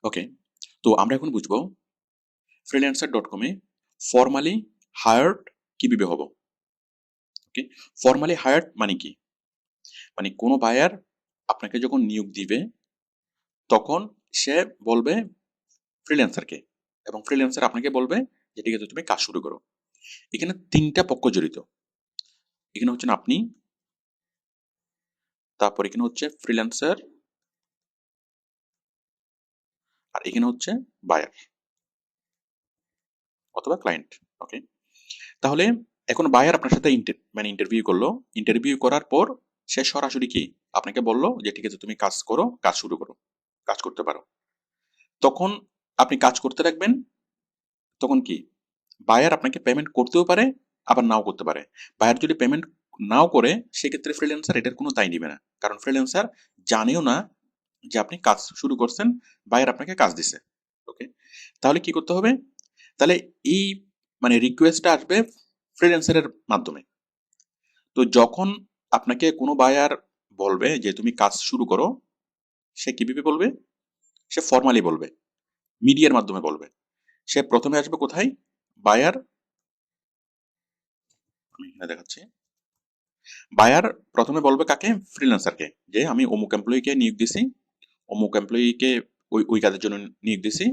ওকে, তো আমরা এখন বুঝবো freelancer.com-এ ফর্মালি হায়ার্ড কিভাবে হব। ওকে, ফর্মালি হায়ার্ড মানে কি? মানে কোনো বায়ার আপনাকে যখন নিয়োগ দিবে তখন সে বলবে ফ্রিল্যান্সারকে, এবং ফ্রিল্যান্সার আপনাকে বলবে যে ঠিক আছে তুমি কাজ শুরু করো। এখানে তিনটা পক্ষ জড়িত। এখানে হচ্ছেন আপনি, তারপর এখানে হচ্ছে ফ্রিল্যান্সার, আর এখানে হচ্ছে বায়ার অথবা ক্লায়েন্ট। ওকে, তাহলে এখন বায়ার আপনার সাথে ইন্টারভিউ করলো। ইন্টারভিউ করার পর সে সরাসরি কি আপনাকে বললো যে ঠিক আছে তুমি কাজ করো, কাজ শুরু করো, কাজ করতে পারো। তখন আপনি কাজ করতে রাখবেন। তখন কি বায়ার আপনাকে পেমেন্ট করতেও পারে, আবার নাও করতে পারে। বায়ার যদি পেমেন্ট নাও করে সেক্ষেত্রে ফ্রিল্যান্সার এটার কোনো দায় নিবে না, কারণ ফ্রিল্যান্সার জানেও না যে আপনি কাজ শুরু করছেন, বায়ার আপনাকে কাজ দিছে। ওকে, তাহলে কি করতে হবে? তাহলে এই মানে রিকোয়েস্টটা আসবে ফ্রিল্যান্সারের মাধ্যমে। তো যখন আপনাকে কোনো বায়ার বলবে যে তুমি কাজ শুরু করো, সে কিভাবে বলবে? সে ফর্মালি বলবে, মিডিয়ার মাধ্যমে বলবে। সে প্রথমে আসবে কোথায়? বায়ার, আমি এখানে দেখাচ্ছি। বায়ার প্রথমে বলবে কাকে? ফ্রিল্যান্সারকে, যে আমি অমুক এমপ্লয়িকে নিয়োগ দিছি, অমুক এমপ্লয়িকে ওই ওই কাজের জন্য নিয়োগ দিছি।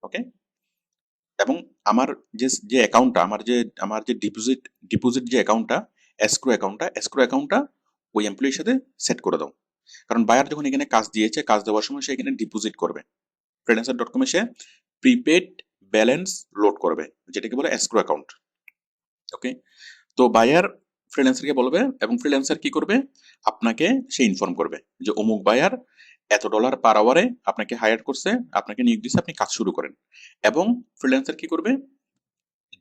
ওকে, এবং আমার যে যে অ্যাকাউন্টটা, আমার যে ডিপোজিট ডিপোজিট যে অ্যাকাউন্টটা, এসক্রো অ্যাকাউন্টটা ওই এমপ্লয়ির সাথে সেট করে দাও। কারণ বায়ার যখন এখানে কাজ দিয়েছে, কাজ দেওয়ার সময় সে এখানে ডিপোজিট করবে। freelancer.com-এ সে প্রিপেড ব্যালেন্স লোড করবে, যেটাকে বলে এসক্রো অ্যাকাউন্ট। ওকে, তো বায়ার ফ্রিল্যান্সারকে বলবে, এবং ফ্রিল্যান্সার কি করবে? আপনাকে সে ইনফর্ম করবে যে অমুক বায়ার এত ডলার পার আওয়ারে আপনাকে হায়ার করছে, আপনাকে নিয়োগ দিচ্ছে, আপনি কাজ শুরু করেন। এবং ফ্রিল্যান্সার কি করবে?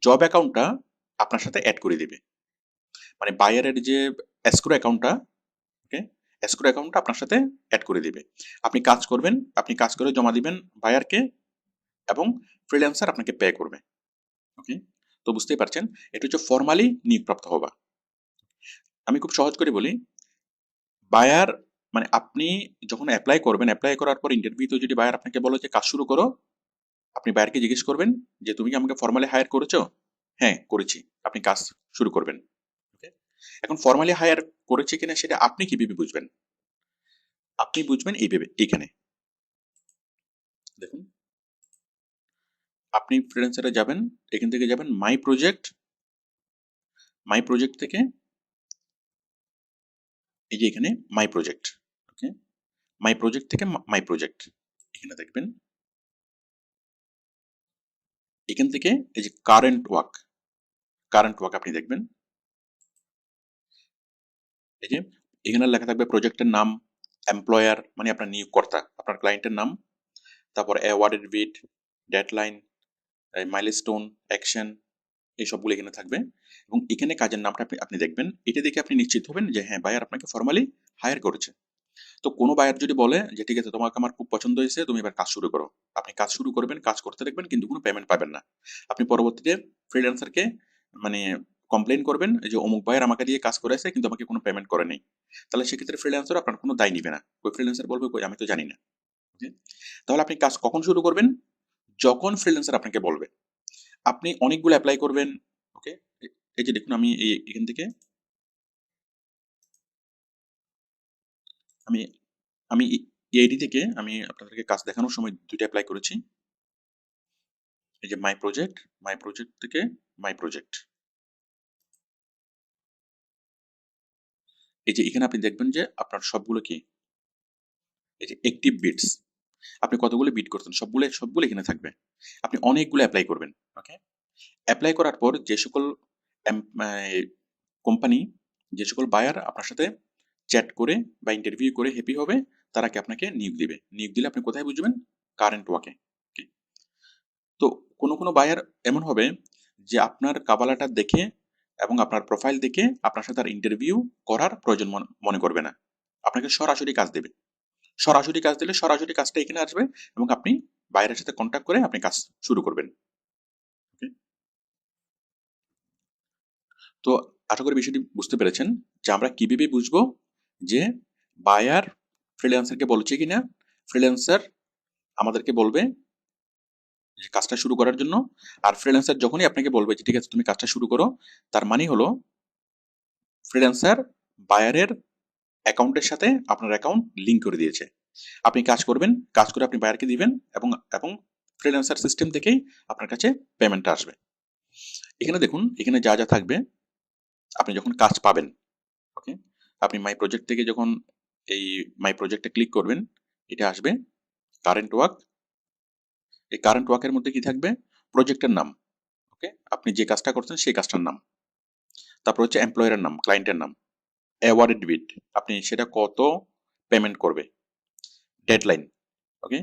জব অ্যাকাউন্টটা আপনার সাথে অ্যাড করে দিবে। মানে বায়ারের যে এসক্রো অ্যাকাউন্টটা, ওকে, এসক্রো অ্যাকাউন্টটা আপনার সাথে অ্যাড করে দিবে। আপনি কাজ করবেন, আপনি কাজ করে জমা দিবেন বায়ারকে, এবং ফ্রিল্যান্সার আপনাকে পে করবে। ওকে, তো বুঝতেই পারছেন এটা হচ্ছে ফর্মালি নিয়োগপ্রাপ্ত হওয়া। আমি খুব সহজ করে বলি, বায়ার মানে আপনি যখন অ্যাপ্লাই করবেন, অ্যাপ্লাই করার পর ইন্টারভিউতে যদি বায়ার আপনাকে বলে যে কাজ শুরু করো, আপনি বায়ারকে জিজ্ঞেস করবেন যে তুমি কি আমাকে ফর্মালি হায়ার করেছো? হ্যাঁ করেছি, আপনি কাজ শুরু করবেন। ওকে, এখন ফর্মালি হায়ার করেছে কিনা সেটা আপনি কিভাবে বুঝবেন? আপনি বুঝবেন এইভাবে, এইখানে দেখুন, আপনি ফ্রিল্যান্সারে যাবেন, এখান থেকে যাবেন মাই প্রজেক্ট, মাই প্রজেক্ট থেকে এই যে এখানে my project. Okay, my project থেকে মাই প্রজেক্ট, এখানে দেখবেন, এখান থেকে এই যে কারেন্ট ওয়ার্ক আপনি দেখবেন। এই যে এখানে লেখা থাকবে প্রজেক্টের নাম, এমপ্লয়ার মানে আপনার নিয়োগকর্তা, আপনার ক্লায়েন্টের নাম, তারপর অ্যাওয়ার্ডের ডেট, ডেডলাইন, মাইলস্টোন, অ্যাকশন, এই সবগুলো এখানে থাকবে। এবং এখানে কাজের নামটা আপনি আপনি দেখবেন। এটা দেখে আপনি নিশ্চিত হবেন যে হ্যাঁ বায়ার আপনাকে ফর্মালি হায়ার করেছে। তো কোনো বায়ার যদি বলে যে ঠিক আছে তোমাকে আমার খুব পছন্দ হয়েছে, তুমি এবার কাজ শুরু করো, আপনি কাজ শুরু করবেন, কাজ করতে দেখবেন কিন্তু কোনো পেমেন্ট পাবেন না। আপনি পরবর্তীতে ফ্রিল্যান্সারকে মানে কমপ্লেন করবেন যে অমুক বায়ার আমাকে দিয়ে কাজ করেছে কিন্তু আমাকে কোনো পেমেন্ট করে নেই। তাহলে সেক্ষেত্রে ফ্রিল্যান্সার আপনার কোনো দায় নিবে না। ওই ফ্রিল্যান্সার বলবে কই আমি তো জানি না। ওকে, তাহলে আপনি কাজ কখন শুরু করবেন? যখন ফ্রিল্যান্সার আপনাকে বলবে। আপনি অনেকগুলো অ্যাপ্লাই করবেন। ওকে, এই যে দেখুন আমি এখান থেকে আমি আমি এইডি থেকে আমি আপনাদেরকে কাজ দেখানোর সময় দুইটা অ্যাপ্লাই করেছি। এই যে মাই প্রজেক্ট থেকে মাই প্রজেক্ট, এই যে এখানে আপনি দেখবেন যে আপনার সবগুলো কি এই যে অ্যাক্টিভ বিটস, আপনি কতগুলো বিট করছেন সবগুলো সবগুলো এখানে থাকবে। আপনি অনেকগুলো অ্যাপ্লাই করবেন। ওকে, অ্যাপ্লাই করার পর যে সকল কোম্পানি, যে সকল বায়ার আপনার সাথে চ্যাট করে বা ইন্টারভিউ করে হ্যাপি হবে, তারা কি আপনাকে নিয়োগ দিবে। নিয়োগ দিলে আপনি কোথায় বুঝবেন? কারেন্ট ওয়ার্কে। তো কোনো কোনো বায়ার এমন হবে যে আপনার কাবালাটা দেখে এবং আপনার প্রোফাইল দেখে আপনার সাথে আর ইন্টারভিউ করার প্রয়োজন মনে করবে না, আপনাকে সরাসরি কাজ দেবে। সরাসরি কাজ দিলে সরাসরি কাজটা এখানে আসবে, এবং আপনি বাইরের সাথে কন্ট্যাক্ট করে আপনি কাজ শুরু করবেন। ওকে, তো আশা করি বিষয়টি বুঝতে পেরেছেন যে আমরা কিভাবে বুঝবো যে বায়ার ফ্রিল্যান্সারকে বলছে কিনা, ফ্রিল্যান্সার আমাদেরকে বলবে যে কাজটা শুরু করার জন্য। আর ফ্রিল্যান্সার যখনই আপনাকে বলবে যে ঠিক আছে তুমি কাজটা শুরু করো, তার মানে হলো ফ্রিল্যান্সার বায়ারের অ্যাকাউন্টের সাথে আপনার অ্যাকাউন্ট লিংক করে দিয়েছে। আপনি কাজ করবেন, কাজ করে আপনি বায়ারকে দিবেন, এবং এবং ফ্রিল্যান্সার সিস্টেম থেকেই আপনার কাছে পেমেন্টটা আসবে। এখানে দেখুন, এখানে যা যা থাকবে আপনি যখন কাজ পাবেন, ওকে, আপনি মাই প্রজেক্ট থেকে যখন এই মাই প্রজেক্টে ক্লিক করবেন, এটা আসবে কারেন্ট ওয়ার্ক। এই কারেন্ট ওয়ার্কের মধ্যে কি থাকবে? প্রজেক্টের নাম, ওকে, আপনি যে কাজটা করছেন সেই কাজটার নাম, তারপর হচ্ছে এমপ্লয়ারের নাম, ক্লায়েন্টের নাম, অ্যাওয়ার্ডেড ডেট, আপনি সেটা কত পেমেন্ট করবে, ডেডলাইন, ওকে,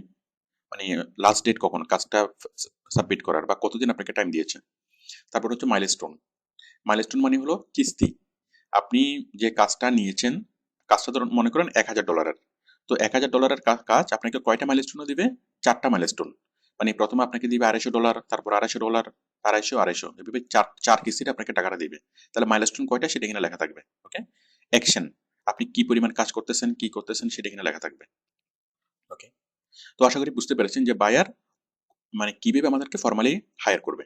মানে লাস্ট ডেট কখন কাজটা সাবমিট করার, বা কতদিন আপনাকে টাইম দিয়েছে। তারপর হচ্ছে মাইলস্টোন। মাইলস্টোন মানে হলো কিস্তি। আপনি যে কাজটা নিয়েছেন, কাজটা ধরুন মনে করেন $1000, তো $1000 কাজ আপনাকে কয়টা মাইলস্টোন দিবে? 4টা মাইলস্টোন। মানে প্রথমে আপনাকে দিবে $250, তারপর $250, 250, 250, এভাবে চার চার কিস্তিতে আপনাকে টাকাটা দিবে। তাহলে মাইলস্টোন কয়টা সেটা এখানে লেখা থাকবে, ওকে। অ্যাকশন, আপনি কি পরিমাণ কাজ করতেছেন, কি করতেছেন সেটা এখানে লেখা থাকবে, ওকে। তো আশা করি বুঝতে পেরেছেন যে বায়ার মানে কিভাবে আমাদেরকে ফর্মালি হায়ার করবে।